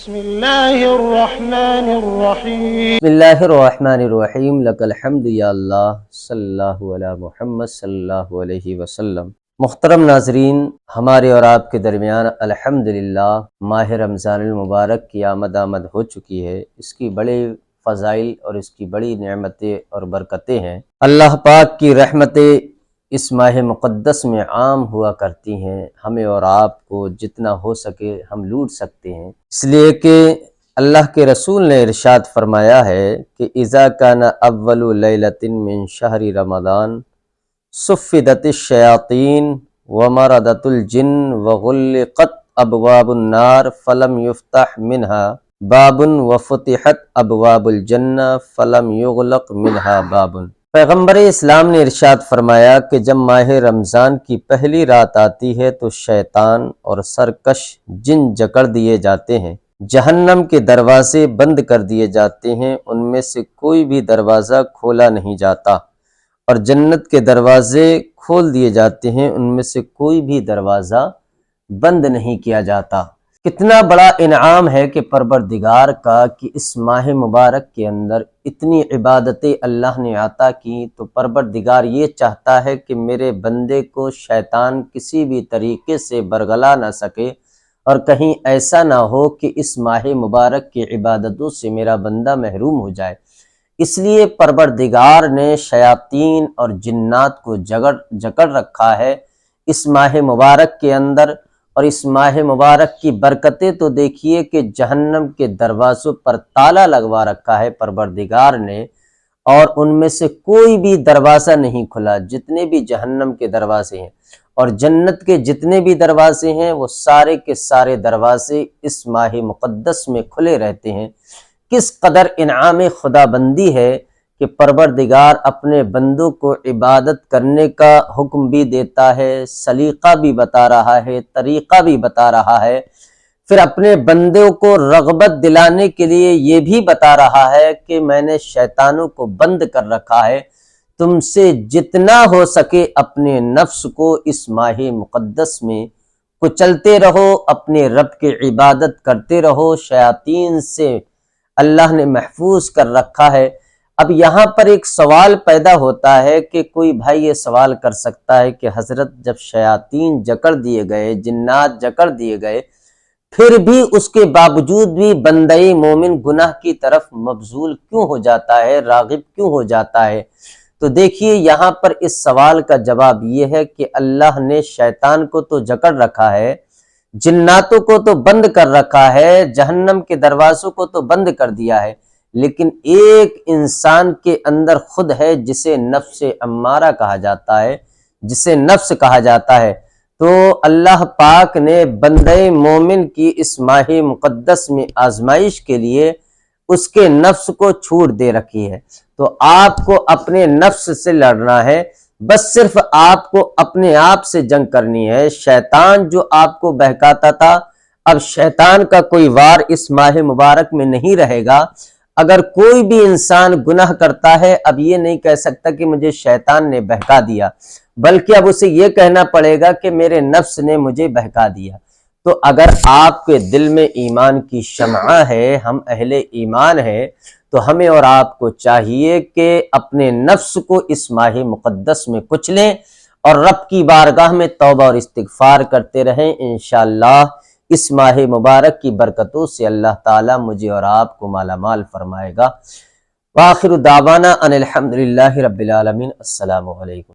بسم اللہ الرحمن الرحیم بسم اللہ الرحمن الرحیم لک الحمد یا اللہ صلی اللہ علی محمد صلی اللہ علیہ وسلم۔ محترم ناظرین، ہمارے اور آپ کے درمیان الحمدللہ ماہ رمضان المبارک کی آمد ہو چکی ہے۔ اس کی بڑے فضائل اور اس کی بڑی نعمتیں اور برکتیں ہیں۔ اللہ پاک کی رحمتیں اس ماہ مقدس میں عام ہوا کرتی ہیں، ہمیں اور آپ کو جتنا ہو سکے ہم لوٹ سکتے ہیں، اس لیے کہ اللہ کے رسول نے ارشاد فرمایا ہے کہ اذا کان اول لیلۃ من شہر رمضان صفدت الشیاطین ومردت الجن وغلقت ابواب النار فلم یفتح منها باب وفتحت ابواب الجنہ فلم یغلق منها باب۔ پیغمبر اسلام نے ارشاد فرمایا کہ جب ماہ رمضان کی پہلی رات آتی ہے تو شیطان اور سرکش جن جکڑ دیے جاتے ہیں، جہنم کے دروازے بند کر دیے جاتے ہیں، ان میں سے کوئی بھی دروازہ کھولا نہیں جاتا، اور جنت کے دروازے کھول دیے جاتے ہیں، ان میں سے کوئی بھی دروازہ بند نہیں کیا جاتا۔ کتنا بڑا انعام ہے کہ پروردگار کا کہ اس ماہ مبارک کے اندر اتنی عبادتیں اللہ نے عطا کی، تو پروردگار یہ چاہتا ہے کہ میرے بندے کو شیطان کسی بھی طریقے سے برگلا نہ سکے، اور کہیں ایسا نہ ہو کہ اس ماہ مبارک کی عبادتوں سے میرا بندہ محروم ہو جائے۔ اس لیے پروردگار نے شیاطین اور جنات کو جکڑ رکھا ہے اس ماہ مبارک کے اندر، اور اس ماہ مبارک کی برکتیں تو دیکھیے کہ جہنم کے دروازوں پر تالا لگوا رکھا ہے پروردگار نے، اور ان میں سے کوئی بھی دروازہ نہیں کھلا، جتنے بھی جہنم کے دروازے ہیں اور جنت کے جتنے بھی دروازے ہیں وہ سارے کے سارے دروازے اس ماہ مقدس میں کھلے رہتے ہیں۔ کس قدر انعام خدا بندی ہے کہ پروردگار اپنے بندوں کو عبادت کرنے کا حکم بھی دیتا ہے، سلیقہ بھی بتا رہا ہے، طریقہ بھی بتا رہا ہے، پھر اپنے بندوں کو رغبت دلانے کے لیے یہ بھی بتا رہا ہے کہ میں نے شیطانوں کو بند کر رکھا ہے، تم سے جتنا ہو سکے اپنے نفس کو اس ماہ مقدس میں کچلتے رہو، اپنے رب کی عبادت کرتے رہو، شیاطین سے اللہ نے محفوظ کر رکھا ہے۔ اب یہاں پر ایک سوال پیدا ہوتا ہے کہ کوئی بھائی یہ سوال کر سکتا ہے کہ حضرت جب شیاطین جکڑ دیے گئے، جنات جکڑ دیے گئے، پھر بھی اس کے باوجود بھی بندہ مومن گناہ کی طرف مبذول کیوں ہو جاتا ہے، راغب کیوں ہو جاتا ہے؟ تو دیکھیے یہاں پر اس سوال کا جواب یہ ہے کہ اللہ نے شیطان کو تو جکڑ رکھا ہے، جناتوں کو تو بند کر رکھا ہے، جہنم کے دروازوں کو تو بند کر دیا ہے، لیکن ایک انسان کے اندر خود ہے جسے نفس امارہ کہا جاتا ہے، جسے نفس کہا جاتا ہے۔ تو اللہ پاک نے بندہ مومن کی اس ماہ مقدس میں آزمائش کے لیے اس کے نفس کو چھوٹ دے رکھی ہے۔ تو آپ کو اپنے نفس سے لڑنا ہے، بس صرف آپ کو اپنے آپ سے جنگ کرنی ہے۔ شیطان جو آپ کو بہکاتا تھا، اب شیطان کا کوئی وار اس ماہ مبارک میں نہیں رہے گا۔ اگر کوئی بھی انسان گناہ کرتا ہے، اب یہ نہیں کہہ سکتا کہ مجھے شیطان نے بہکا دیا، بلکہ اب اسے یہ کہنا پڑے گا کہ میرے نفس نے مجھے بہکا دیا۔ تو اگر آپ کے دل میں ایمان کی شمع ہے، ہم اہل ایمان ہیں، تو ہمیں اور آپ کو چاہیے کہ اپنے نفس کو اس ماہ مقدس میں کچلیں اور رب کی بارگاہ میں توبہ اور استغفار کرتے رہیں۔ انشاءاللہ اس ماہ مبارک کی برکتوں سے اللہ تعالیٰ مجھے اور آپ کو مالا مال فرمائے گا۔ وآخر دعوانا ان الحمدللہ رب العالمین۔ السلام علیکم۔